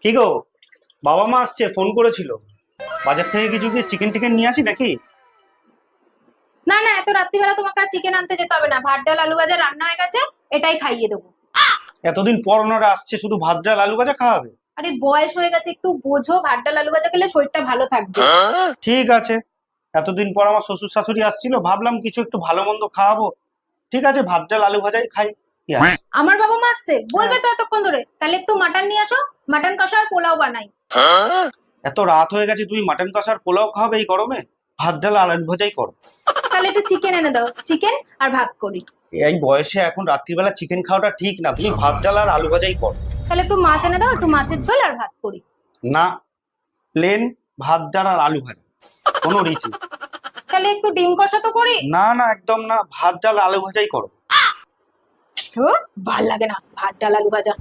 কি গো, বাবা মা আসছে, ফোন করেছিল। বাজার থেকে কিছু কি চিকেন টিকেন নিয়ে আসি নাকি? না না, এত রাত্রিবেলা তোমাকে আর চিকেন আনতে যেতে হবে না। ভাত ডাল আলু ভাজা রান্না হয়ে গেছে, এটাই খাইয়ে দেবো। এতদিন পর ওনারা আসছে, শুধু ভাত ডাল আলু ভাজা খাওয়াবে? আরে বয়স হয়ে গেছে, একটু বোঝো। ভাত ডাল আলু ভাজা খেলে শরীরটা ভালো থাকবে। ঠিক আছে। এতদিন পর আমার শ্বশুর শাশুড়ি আসছিল, ভাবলাম কিছু একটু ভালো মন্দ খাওয়াবো। ঠিক আছে, ভাত ডাল আলু ভাজাই খাই। কি আছে? আমার বাবা মা আসছে বলবে তো এতক্ষণ ধরে, তাহলে একটু মাটন নিয়ে আসো। মাটন কষা আর পোলাও বানাই। এত রাত হয়ে গেছে, তুমি মাটন কষার পোলাও খাওয়াবে এই গরমে? ভাত ডাল আলু ভাজাই করো। তাহলে একটু চিকেন এনে দাও, চিকেন আর ভাত করি। এই বয়সে এখন রাত্রিবেলা চিকেন খাওয়াটা ঠিক না, তুমি ভাত ডাল আর আলু ভাজাই করো। তাহলে একটু মাছ এনে দাও, একটু মাছের ঝোল আর ভাত করি। না, প্লেন ভাত ডাল আর আলু ভাজা, কোনো রিচ নেই। তাহলে একটু ডিম কষা তো করি। না না, একদম না, ভাত ডাল আলু ভাজাই করো। তো ভাল লাগে না ভাত ডাল আলু ভাজা।